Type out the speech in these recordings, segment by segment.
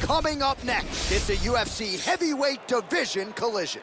Coming up next, it's a UFC heavyweight division collision.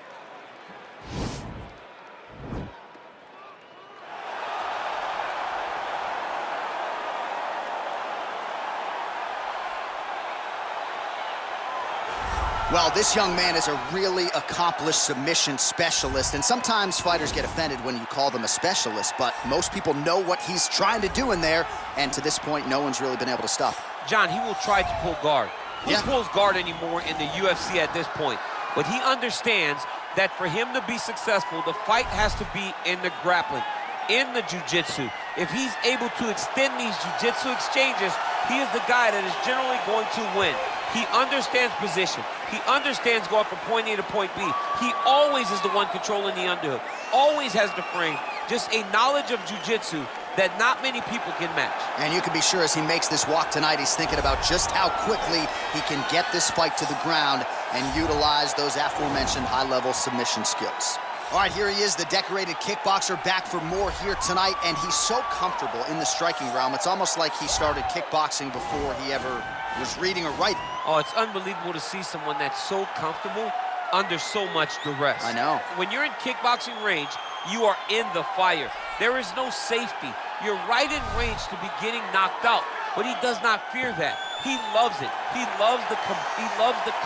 Well, this young man is a really accomplished submission specialist, and sometimes fighters get offended when you call them a specialist, but most people know what he's trying to do in there, and to this point, no one's really been able to stop him. John, he will try to pull guard. Who pulls guard anymore in the UFC at this point? But he understands that for him to be successful, the fight has to be in the grappling, in the jiu-jitsu. If he's able to extend these jiu-jitsu exchanges, he is the guy that is generally going to win. He understands position. He understands going from point A to point B. He always is the one controlling the underhook. Always has the frame. Just a knowledge of jiu-jitsu that not many people can match. And you can be sure as he makes this walk tonight, he's thinking about just how quickly he can get this fight to the ground and utilize those aforementioned high-level submission skills. All right, here he is, the decorated kickboxer, back for more here tonight, and he's so comfortable in the striking realm. It's almost like he started kickboxing before he ever was reading or writing. Oh, it's unbelievable to see someone that's so comfortable under so much duress. I know. When you're in kickboxing range, you are in the fire. There is no safety. You're right in range to be getting knocked out, but he does not fear that. He loves it. He loves the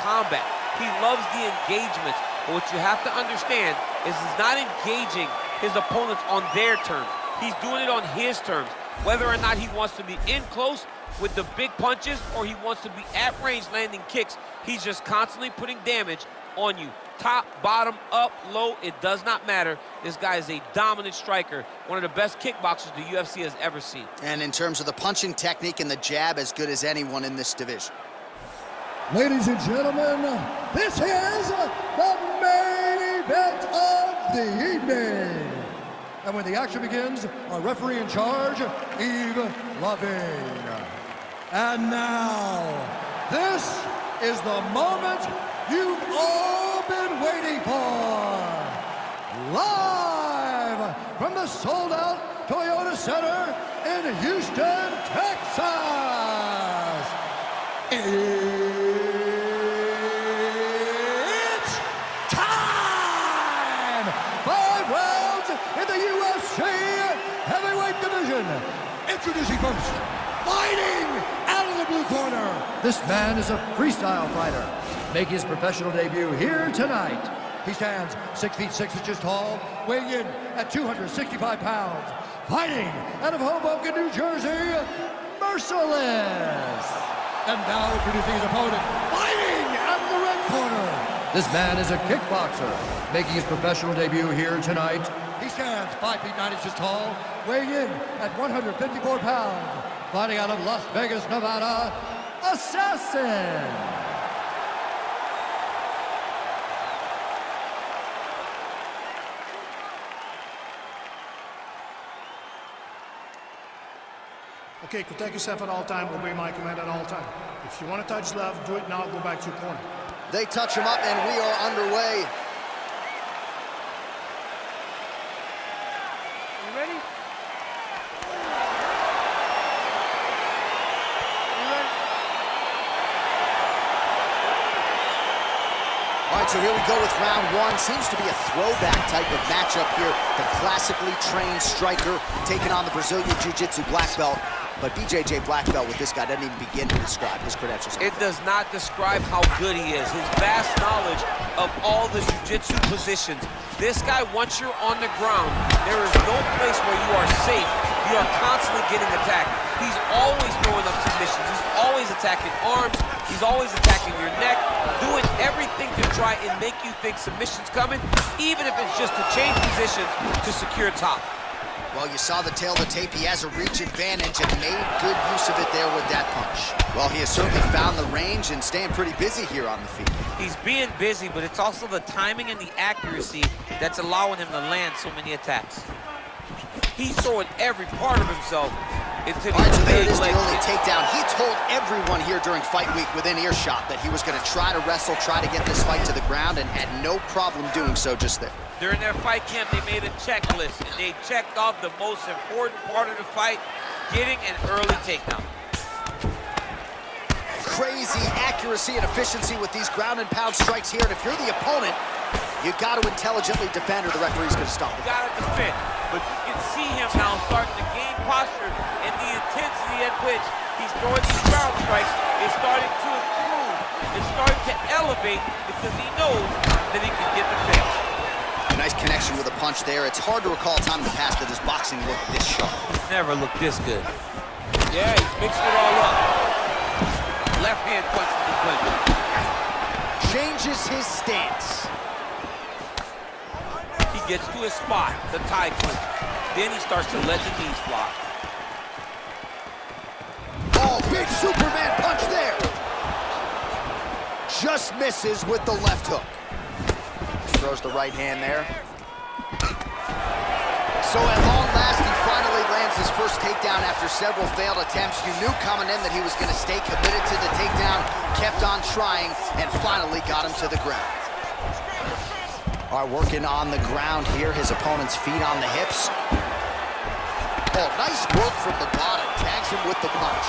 combat. He loves the engagements. But what you have to understand is he's not engaging his opponents on their terms. He's doing it on his terms. Whether or not he wants to be in close with the big punches or he wants to be at range landing kicks, he's just constantly putting damage on you. Top, bottom, up, low, it does not matter. This guy is a dominant striker, one of the best kickboxers the UFC has ever seen. And in terms of the punching technique and the jab, as good as anyone in this division. Ladies and gentlemen, this is the main event of the evening. And when the action begins, our referee in charge, Yves Lavigne. And now, this is the moment you've all been waiting for. Live from the sold-out Toyota Center in Houston, Texas. It's time! 5 rounds in the UFC heavyweight division. Introducing first, fighting out of the blue corner. This man is a freestyle fighter, making his professional debut here tonight. He stands 6 feet 6 inches tall, weighing in at 265 pounds. Fighting out of Hoboken, New Jersey, Merciless. And now introducing his opponent, fighting out of the red corner. This man is a kickboxer, making his professional debut here tonight. He stands 5 feet 9 inches tall, weighing in at 154 pounds. Fighting out of Las Vegas, Nevada, Assassin. Okay, protect yourself at all time, obey my command at all time. If you want to touch left, do it now, go back to your corner. They touch him up and we are underway. You ready? All right, so here we go with round 1. Seems to be a throwback type of matchup here. The classically trained striker taking on the Brazilian Jiu-Jitsu black belt. But BJJ black belt with this guy doesn't even begin to describe his credentials. It does not describe how good he is. His vast knowledge of all the jiu-jitsu positions. This guy, once you're on the ground, there is no place where you are safe. You are constantly getting attacked. He's always throwing up submissions. He's always attacking arms. He's always attacking your neck, doing everything to try and make you think submission's coming, even if it's just to change positions to secure top. Well, you saw the tail of the tape. He has a reach advantage and made good use of it there with that punch. Well, he has certainly found the range and staying pretty busy here on the feet. He's being busy, but it's also the timing and the accuracy that's allowing him to land so many attacks. He's throwing every part of himself into All right, so there it big is, the leg early kicks. takedown. He told everyone here during fight week within earshot that he was going to try to wrestle, try to get this fight to the ground, and had no problem doing so just there. During their fight camp, they made a checklist, and they checked off the most important part of the fight, getting an early takedown. crazy accuracy and efficiency with these ground and pound strikes here. And if you're the opponent, you got to intelligently defend or the referee's going to stop it. You got to defend. But you can see him now starting to gain posture, and the intensity at which he's throwing these ground strikes is starting to improve. It's starting to elevate because he knows that he can get the finish. Nice connection with a punch there. It's hard to recall a time in the past that his boxing looked this sharp. He's never looked this good. Yeah, he's mixed it all up. Left hand punch to the clinch. Changes his stance. He gets to his spot, the tie clinch. Then he starts to let the knees fly. Oh, big Superman punch there. Just misses with the left hook. Throws the right hand there. So at long last, he finally lands his first takedown after several failed attempts. You knew coming in that he was going to stay committed to the takedown, kept on trying, and finally got him to the ground. All right, working on the ground here. His opponent's feet on the hips. Oh, nice work from the bottom. Tags him with the punch.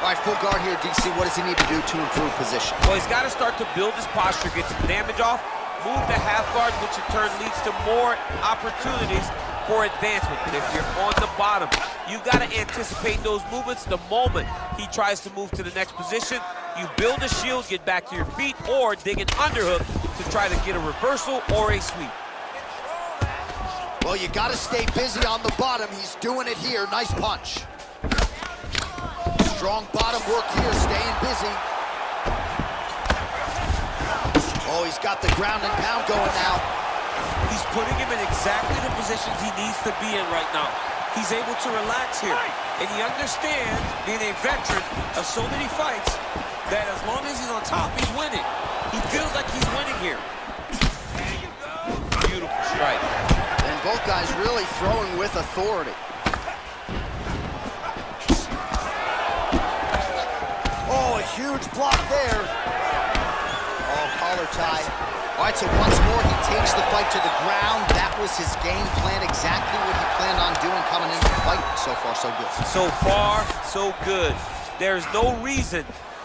All right, full guard here, DC. What does he need to do to improve position? Well, he's got to start to build his posture, get some damage off, move to half guard, which in turn leads to more opportunities for advancement. But if you're on the bottom, you got to anticipate those movements the moment he tries to move to the next position. You build a shield, get back to your feet, or dig an underhook to try to get a reversal or a sweep. Well, you got to stay busy on the bottom. He's doing it here. Nice punch. Strong bottom work here, staying busy. Oh, he's got the ground and pound going now. He's putting him in exactly the positions he needs to be in right now. He's able to relax here. And he understands, being a veteran of so many fights, that as long as he's on top, he's winning. He feels like he's winning here. Beautiful strike. And both guys really throwing with authority. Oh, a huge block there. Oh, collar tie. All right, so once more, he takes the fight to the ground. That was his game plan, exactly what he planned on doing coming into the fight. So far, so good. So far, so good. There's no reason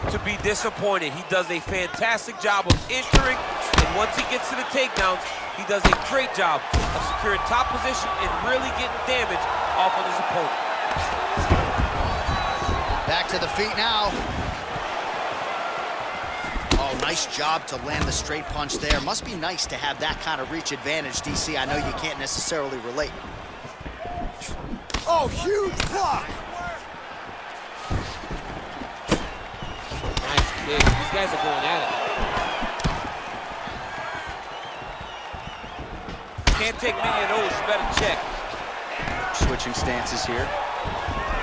to be disappointed. He does a fantastic job of entering, and once he gets to the takedowns, he does a great job of securing top position and really getting damage off of his opponent. Back to the feet now. Oh, nice job to land the straight punch there. Must be nice to have that kind of reach advantage, DC. I know you can't necessarily relate. Oh, huge block. Nice kick. These guys are going at it. Can't take many of those. You better check. Switching stances here.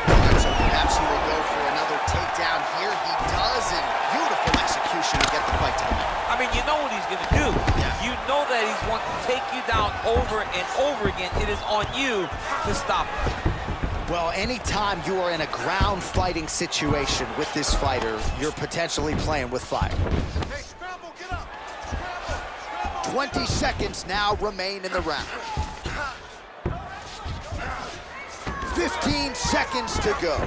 Right, so perhaps he will go for another takedown here. He does, and beautiful execution to get the fight to the mat. I mean, you know what he's going to do. Yeah. You know that he's wanting to take you down over and over again. It is on you to stop him. Well, anytime you are in a ground fighting situation with this fighter, you're potentially playing with fire. Hey, scramble, get up. Scramble, 20 seconds now remain in the round. 15 seconds to go.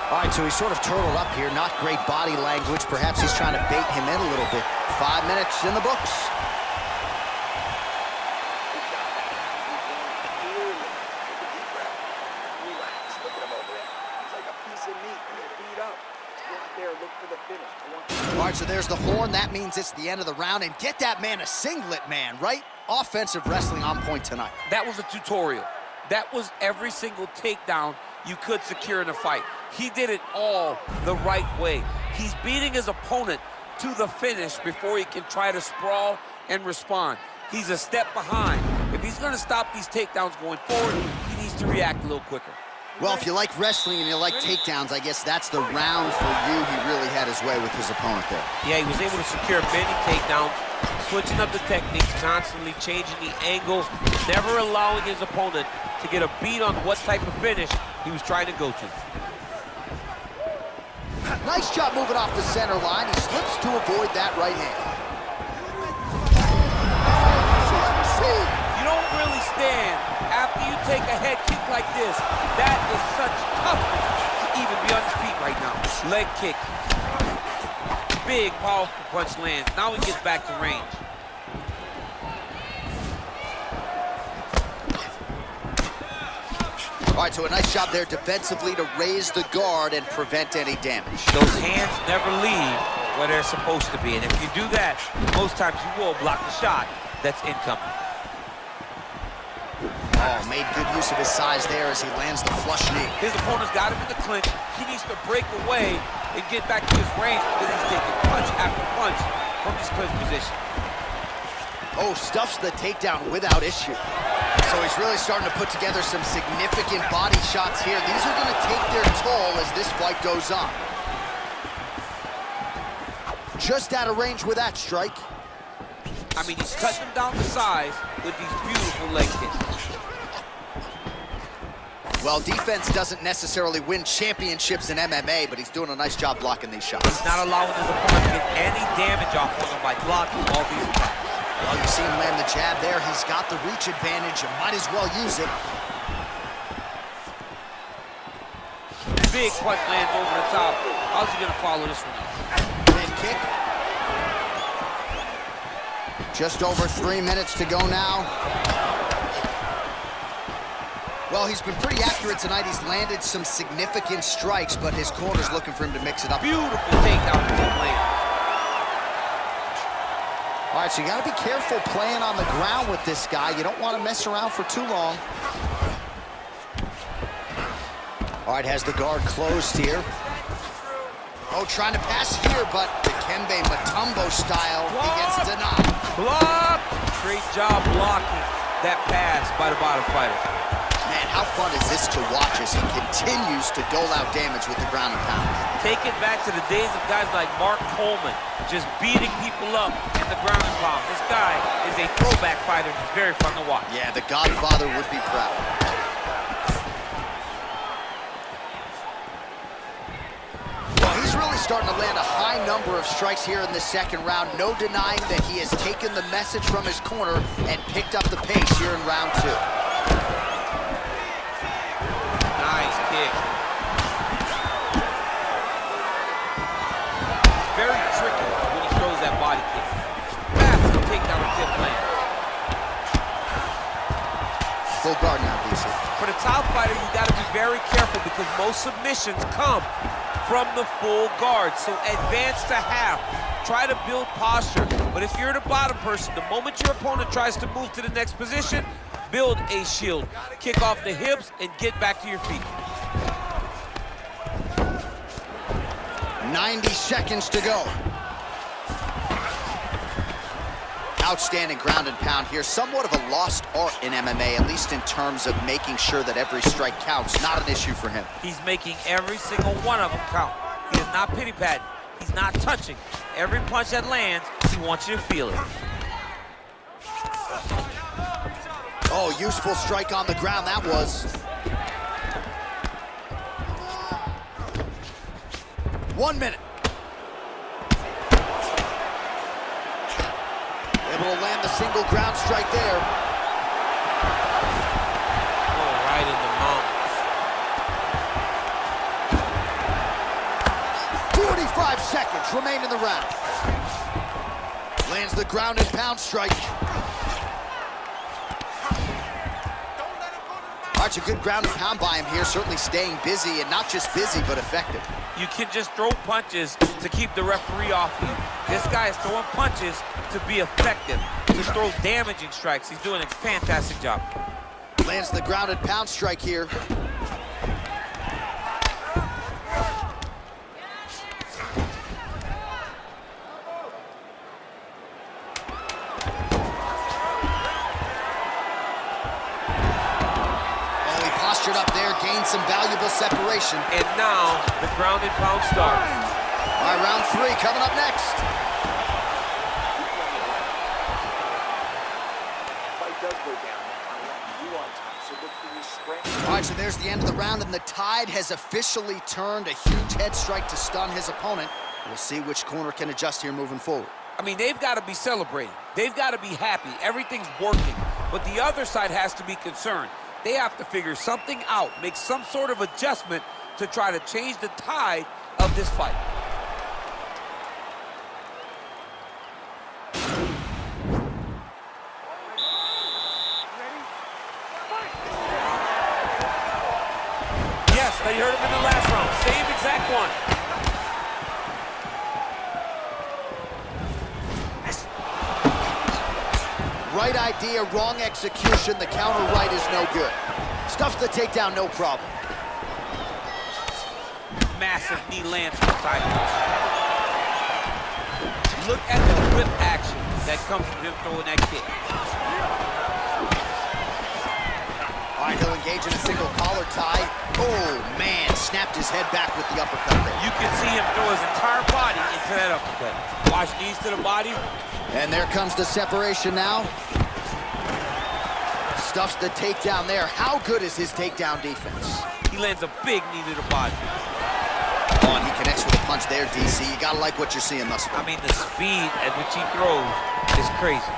All right, so he's sort of turtled up here. Not great body language. Perhaps he's trying to bait him in a little bit. 5 minutes in the books. All right, so there's the horn. That means it's the end of the round. And get that man a singlet, man, right? Offensive wrestling on point tonight. That was a tutorial. That was every single takedown you could secure in a fight. He did it all the right way. He's beating his opponent to the finish before he can try to sprawl and respond. He's a step behind. If he's going to stop these takedowns going forward, he needs to react a little quicker. Well, if you like wrestling and you like takedowns, I guess that's the round for you. He really had his way with his opponent there. Yeah, he was able to secure many takedowns, switching up the techniques, constantly changing the angle, never allowing his opponent to get a beat on what type of finish he was trying to go to. Nice job moving off the center line. He slips to avoid that right hand. take a head kick like this. That is such toughness to even be on his feet right now. Leg kick. Big, powerful punch lands. Now he gets back to range. All right, so a nice job there defensively to raise the guard and prevent any damage. Those hands never leave where they're supposed to be. And if you do that, most times you will block the shot that's incoming. Oh, made good use of his size there as he lands the flush knee. His opponent's got him in the clinch. He needs to break away and get back to his range because he's taking punch after punch from his clinch position. Oh, stuffs the takedown without issue. So he's really starting to put together some significant body shots here. These are going to take their toll as this fight goes on. Just out of range with that strike. I mean, he's cutting them down to size with these beautiful leg kicks. Well, defense doesn't necessarily win championships in MMA, but he's doing a nice job blocking these shots. He's not allowing his opponent to get any damage off of him by blocking all these attacks. Well, you see him land the jab there. He's got the reach advantage. You might as well use it. Big punch lands over the top. How's he gonna follow this one? Mid kick. Just over 3 minutes to go now. Well, he's been pretty accurate tonight. He's landed some significant strikes, but his corner's looking for him to mix it up. Beautiful takedown from him lane. All right, so you got to be careful playing on the ground with this guy. You don't want to mess around for too long. All right, has the guard closed here. Oh, trying to pass here, but the Kembe Mutombo style, he gets denied. Block! Great job blocking that pass by the bottom fighter. Man, how fun is this to watch as he continues to dole out damage with the ground and pound? Take it back to the days of guys like Mark Coleman, just beating people up in the ground and pound. This guy is a throwback fighter. He's very fun to watch. Yeah, the Godfather would be proud. Well, he's really starting to land a high number of strikes here in the second round. No denying that he has taken the message from his corner and picked up the pace here in round 2. Nice kick. Very tricky when he throws that body kick. Massive takedown with tip land. Full guard now, DC. For the top fighter, you got to be very careful because most submissions come from the full guard. So advance to half. Try to build posture. But if you're the bottom person, the moment your opponent tries to move to the next position, build a shield. Kick off the hips and get back to your feet. 90 seconds to go. Outstanding ground and pound here. Somewhat of a lost art in MMA, at least in terms of making sure that every strike counts. Not an issue for him. He's making every single one of them count. He is not pity-patting. He's not touching. Every punch that lands, he wants you to feel it. Oh, useful strike on the ground, that was. 1 minute. Able to land the single ground strike there. Oh, right in the mouth. 45 seconds remain in the round. Lands the ground and pound strike. Arch, a good ground and pound by him here, certainly staying busy, and not just busy, but effective. You can just throw punches to keep the referee off you. This guy is throwing punches to be effective, to throw damaging strikes. He's doing a fantastic job. Lands the ground and pound strike here. Up there, gained some valuable separation. And now, the ground and pound starts. All right, round 3 coming up next. Fight does go down. You on top, so look for your strength. All right, so there's the end of the round, and the tide has officially turned. A huge head strike to stun his opponent. We'll see which corner can adjust here moving forward. I mean, they've got to be celebrating. They've got to be happy. Everything's working. But the other side has to be concerned. They have to figure something out, make some sort of adjustment to try to change the tide of this fight. Yes, they heard him in the last round. Same exact one. Right idea, wrong execution. The counter right is no good. Stuffs the takedown, no problem. Massive knee lands from side punch. Look at the whip action that comes from him throwing that kick. All right, he'll engage in a single collar tie. Oh, man, snapped his head back with the uppercut there. You can see him throw his entire body into that uppercut. Watch knees to the body. And there comes the separation now. Stuffs the takedown there. How good is his takedown defense? He lands a big knee to the body. Oh, and he connects with a punch there, DC. You gotta like what you're seeing thus far. I mean, the speed at which he throws is crazy.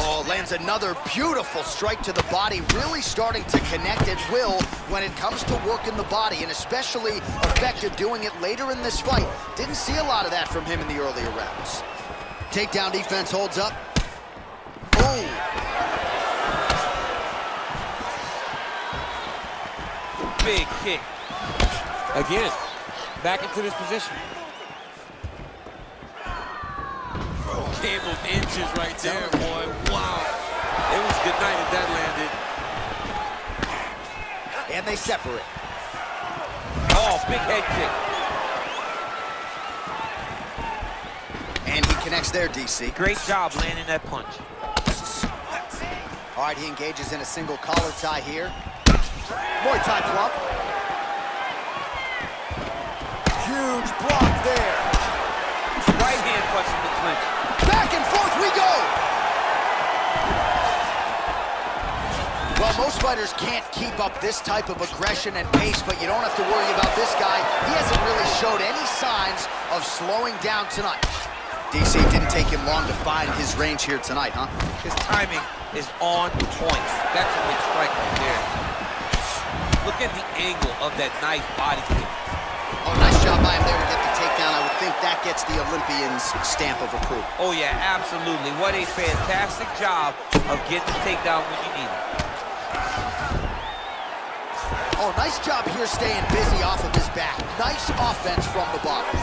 Oh, lands another beautiful strike to the body, really starting to connect at will when it comes to working the body, and especially effective doing it later in this fight. Didn't see a lot of that from him in the earlier rounds. Takedown defense holds up. Oh! Big kick. Again, back into this position. Came those inches right there, boy. Wow. It was good night if that landed. And they separate. Oh, big head kick. And he connects there, DC. Great job landing that punch. All right, he engages in a single collar tie here. Muay Thai plump. Huge block there. Right hand punch in the clinch. Back and forth we go. Well, most fighters can't keep up this type of aggression and pace, but you don't have to worry about this guy. He hasn't really showed any signs of slowing down tonight. DC didn't take him long to find his range here tonight, huh? His timing is on point. That's a big strike right there. Look at the angle of that nice body kick. Oh, nice job by him there to get the takedown. I would think that gets the Olympian's stamp of approval. Oh, yeah, absolutely. What a fantastic job of getting the takedown when you need it. Oh, nice job here staying busy off of his back. Nice offense from the bottom.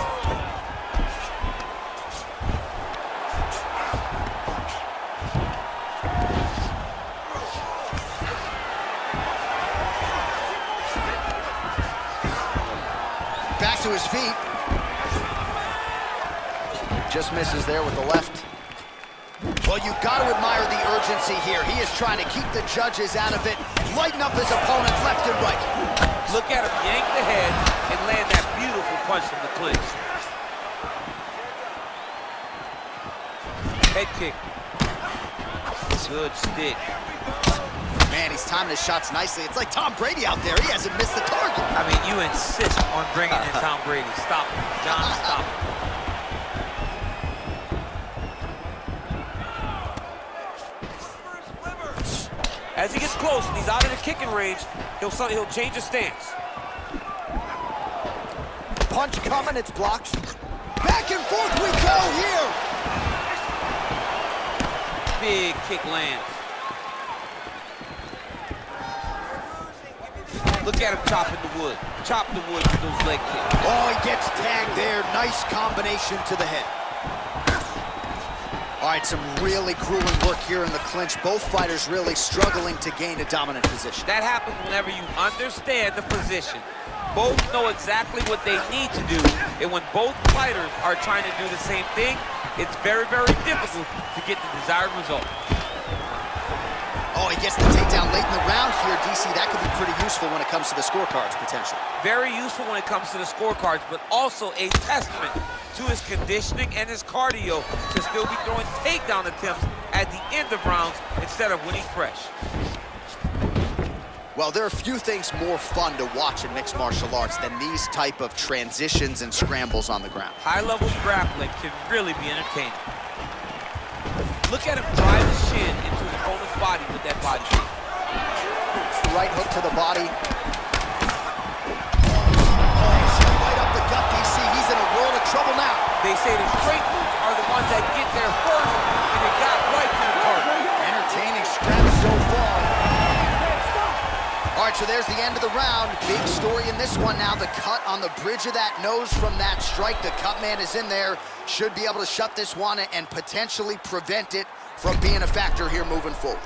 Back to his feet. Just misses there with the left. Well, you got to admire the urgency here. He is trying to keep the judges out of it, lighten up his opponent left and right. Look at him yank the head and land that beautiful punch from the clinch. Head kick. Good stick. Man, he's timing his shots nicely. It's like Tom Brady out there. He hasn't missed the target. I mean, you insist on bringing in Tom Brady. Stop it. John, stop it. As he gets close and he's out of the kicking range, he'll change his stance. Punch coming, it's blocked. Back and forth we go here. Big kick lands. Look at him chopping the wood. Chop the wood with those leg kicks. Oh, he gets tagged there. Nice combination to the head. All right, some really grueling work here in the clinch. Both fighters really struggling to gain a dominant position. That happens whenever you understand the position. Both know exactly what they need to do, and when both fighters are trying to do the same thing, it's very, very difficult to get the desired result. Oh, he gets the takedown late in the round here, DC. That could be pretty useful when it comes to the scorecards, potentially. Very useful when it comes to the scorecards, but also a testament to his conditioning and his cardio to still be throwing takedown attempts at the end of rounds instead of winning fresh. Well, there are few things more fun to watch in mixed martial arts than these type of transitions and scrambles on the ground. High-level grappling can really be entertaining. Look at him drive his shin into his opponent's body with that body kick. Right hook to the body. Right up the gut, DC. He's in a world of trouble now. They say the straight moves are the ones that get there first, and it got right to the target. Entertaining scrap so far. All right, so there's the end of the round. Big story in this one now. The cut on the bridge of that nose from that strike. The cut man is in there. Should be able to shut this one and potentially prevent it from being a factor here moving forward.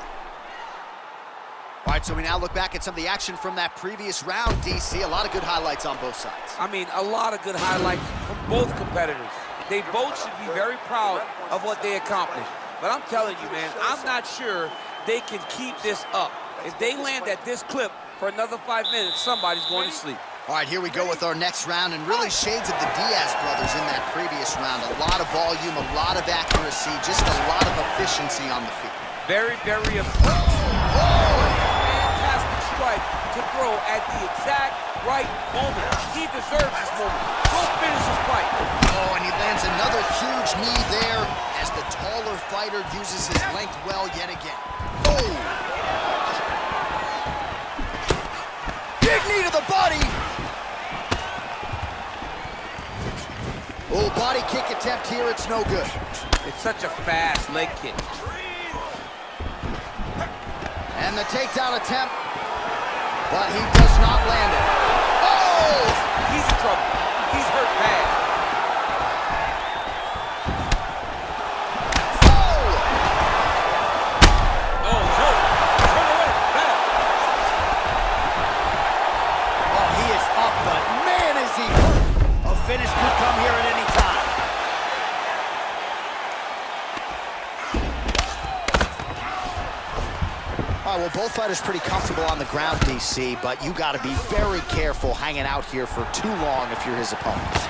All right, so we now look back at some of the action from that previous round, DC. A lot of good highlights on both sides. I mean, a lot of good highlights from both competitors. They both should be very proud of what they accomplished. But I'm telling you, man, I'm not sure they can keep this up. If they land at this clip for another 5 minutes, somebody's going to sleep. All right, here we go with our next round, and really shades of the Diaz brothers in that previous round. A lot of volume, a lot of accuracy, just a lot of efficiency on the feet. Very, very efficient. Fantastic strike to throw at the exact right moment. He deserves this moment. Go finish his fight. Oh, and he lands another huge knee there as the taller fighter uses his length well yet again. Oh! Big knee to the body! Oh, body kick attempt here, it's no good. It's such a fast leg kick. And the takedown attempt, but he does not land it. Oh! He's in trouble. He's hurt bad. Oh! Oh, no. Turn away. Bad. Oh, he is up, but man, is he hurt. A finish could come here at any time. All right, well, both fighters pretty comfortable on the ground, DC, but you got to be very careful hanging out here for too long if you're his opponents.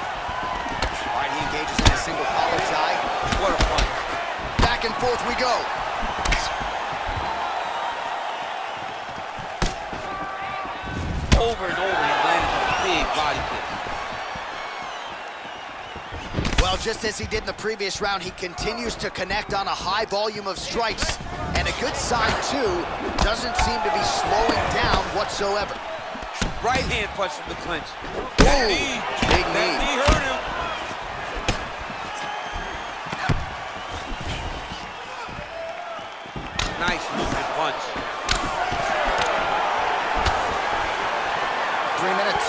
All right, he engages in a single collar tie. What a fight. Back and forth we go. Over and over, he landed a big body kick. Well, just as he did in the previous round, he continues to connect on a high volume of strikes. And a good sign, too, doesn't seem to be slowing down whatsoever. Right hand punch from the clinch. Ooh, That knee. big That knee. knee hurt him. Nice movement punch. 3 minutes.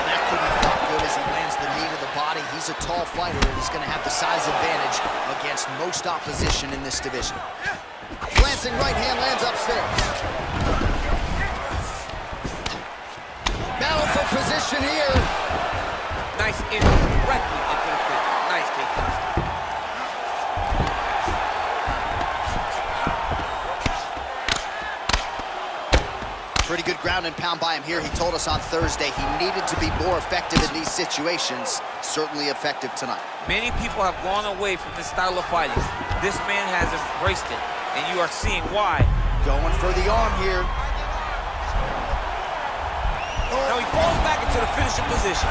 That could be fought good as he lands the knee to the body. He's a tall fighter, and he's going to have the size advantage against most opposition in this division. Glancing right hand lands upstairs. Battle for position here. Nice entry directly into the fence. Nice takedown. Pretty good ground and pound by him here. He told us on Thursday he needed to be more effective in these situations. Certainly effective tonight. Many people have gone away from this style of fighting. This man has embraced it, and you are seeing why. Going for the arm here. Now he falls back into the finishing position.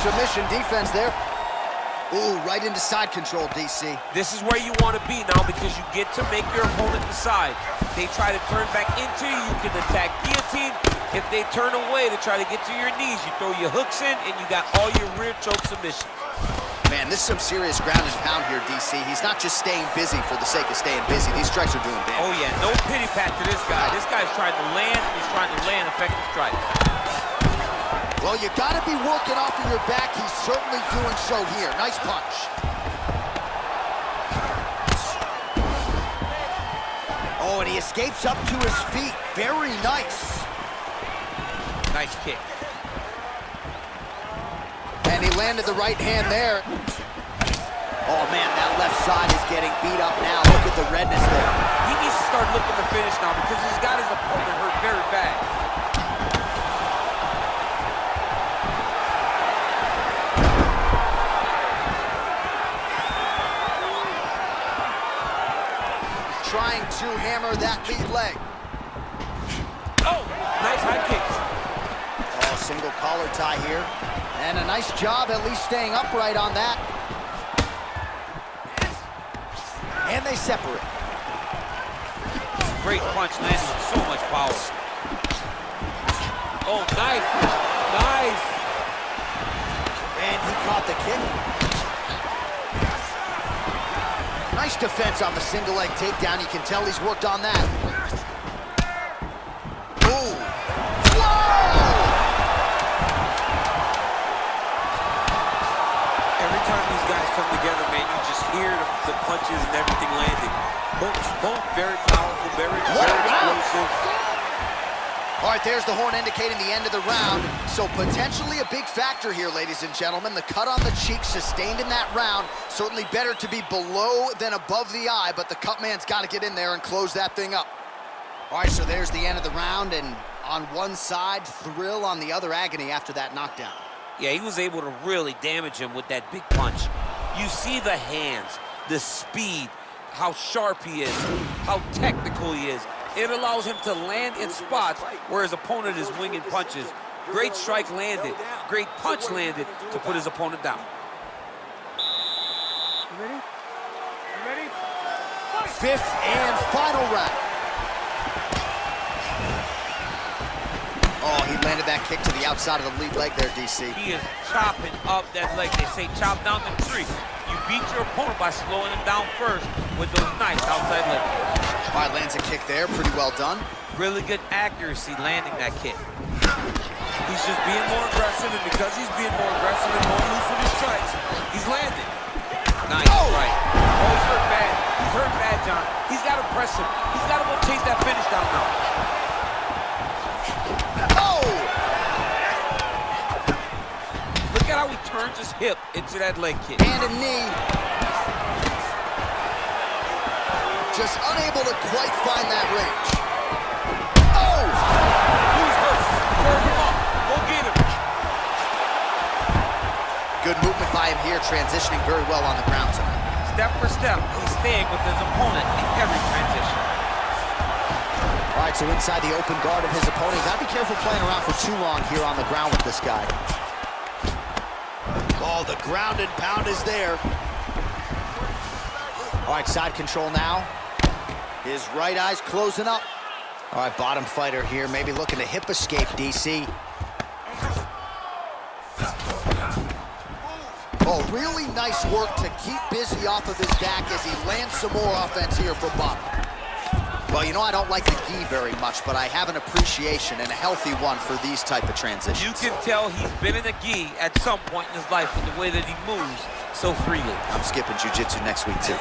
Submission defense there. Ooh, right into side control, DC. This is where you want to be now because you get to make your opponent decide. They try to turn back into you, you can attack guillotine. If they turn away to try to get to your knees, you throw your hooks in and you got all your rear choke submissions. Man, this is some serious ground and pound here, DC. He's not just staying busy for the sake of staying busy. These strikes are doing damage. Oh yeah, no pity pat to this guy. This guy's trying to land, and he's trying to land effective strikes. Well, you gotta be working off of your back. He's certainly doing so here. Nice punch. Oh, and he escapes up to his feet. Very nice. Nice kick. And he landed the right hand there. Oh man, that left side is getting beat up now. Look at the redness there. He needs to start looking to finish now because he's got his opponent hurt very bad. to hammer that lead leg. Oh, nice high kick. Oh, single collar tie here. And a nice job at least staying upright on that. And they separate. Great punch, landing with so much power. Oh, nice. Nice. And he caught the kick. Nice defense on the single leg takedown. You can tell he's worked on that. Ooh. Whoa! Every time these guys come together, man, you just hear the punches and everything landing. Both very powerful, very explosive. All right, there's the horn indicating the end of the round. So potentially a big factor here, ladies and gentlemen. The cut on the cheek sustained in that round. Certainly better to be below than above the eye, but the cut man's got to get in there and close that thing up. All right, so there's the end of the round, and on one side, thrill, on the other, agony after that knockdown. Yeah, he was able to really damage him with that big punch. You see the hands, the speed, how sharp he is, how technical he is. It allows him to land in spots where his opponent is winging punches. Great strike landed, great punch landed to put his opponent down. You ready? You ready? Fifth and final round. Oh, he landed that kick to the outside of the lead leg there, DC. He is chopping up that leg. They say chop down the tree. You beat your opponent by slowing him down first with those nice outside leg kicks. All right, lands a kick there, pretty well done. Really good accuracy landing that kick. He's just being more aggressive, and because he's being more aggressive and more loose with his strikes, he's landing. Nice strike. Oh, he's hurt bad. He's hurt bad, John. He's got to press him. He's got to go chase that finish down now. Oh! Look at how he turns his hip into that leg kick. And a knee. Just unable to quite find that range. Oh! Who's hurt? Serve him up. Go get him. Good movement by him here, transitioning very well on the ground tonight. Step for step, he's staying with his opponent in every transition. All right, so inside the open guard of his opponent. Gotta be careful playing around for too long here on the ground with this guy. Oh, the ground and pound is there. All right, side control now. His right eye's closing up. All right, bottom fighter here, maybe looking to hip escape, DC. Oh, really nice work to keep busy off of his back as he lands some more offense here from bottom. Well, you know, I don't like the gi very much, but I have an appreciation and a healthy one for these type of transitions. You can tell he's been in a gi at some point in his life with the way that he moves so freely. I'm skipping jiu-jitsu next week, too.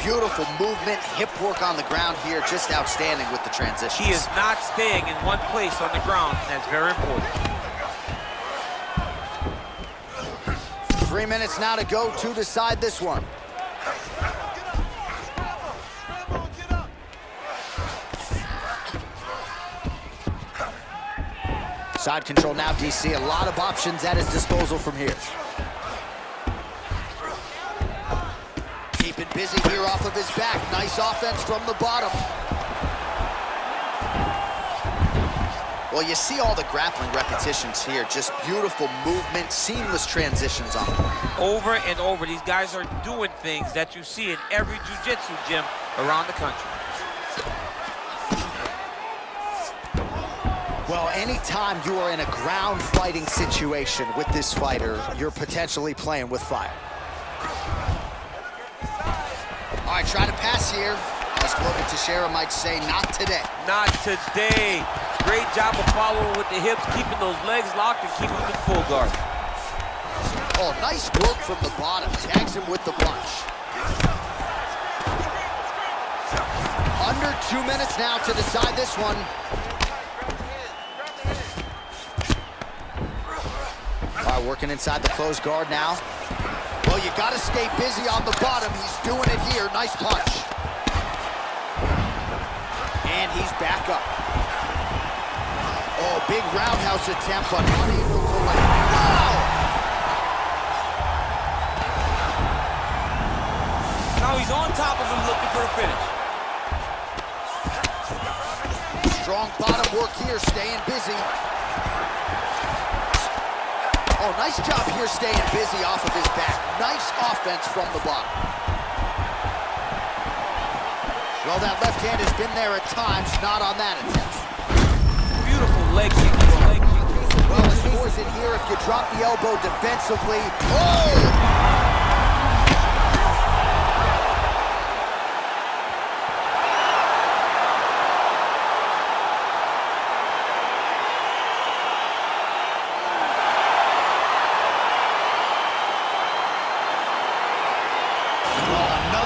Beautiful movement, hip work on the ground here, just outstanding with the transitions. He is not staying in one place on the ground, and that's very important. 3 minutes now to go to decide this one. Side control now, DC. A lot of options at his disposal from here. Keeping busy here off of his back. Nice offense from the bottom. Well, you see all the grappling repetitions here. Just beautiful movement, seamless transitions on the ground. Over and over, these guys are doing things that you see in every jiu-jitsu gym around the country. Well, anytime you are in a ground fighting situation with this fighter, you're potentially playing with fire. All right, try to pass here. As Glover Teixeira might say, not today. Not today. Great job of following with the hips, keeping those legs locked and keeping them in full guard. Oh, nice work from the bottom. Tags him with the punch. Under 2 minutes now to decide this one. All right, working inside the closed guard now. Well, you got to stay busy on the bottom. He's doing it here. Nice punch. And he's back up. Oh, big roundhouse attempt, but unable to land. Wow! Now he's on top of him looking for the finish. Strong bottom work here, staying busy. Oh, nice job here staying busy off of his back. Nice offense from the bottom. Well, that left hand has been there at times, not on that attempt. Beautiful leg kick. Well, it scores it here if you drop the elbow defensively. Oh!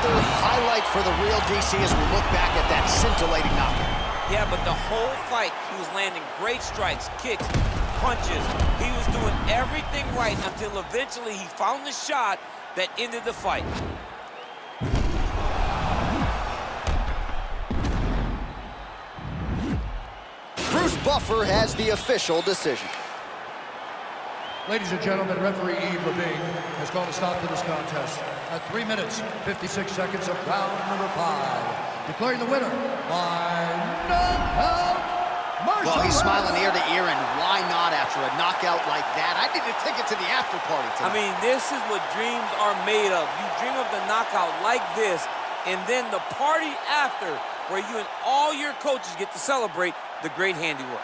Highlight for the real DC as we look back at that scintillating knockout. Yeah, but the whole fight, he was landing great strikes, kicks, punches. He was doing everything right until eventually he found the shot that ended the fight. Bruce Buffer has the official decision. Ladies and gentlemen, referee Yves Levine has called a stop to this contest at 3 minutes, 56 seconds of round number 5. Declaring the winner by knockout, Well, he's smiling ear to ear, and why not after a knockout like that? I need to take it to the after party tonight. I mean, this is what dreams are made of. You dream of the knockout like this, and then the party after, where you and all your coaches get to celebrate the great handiwork.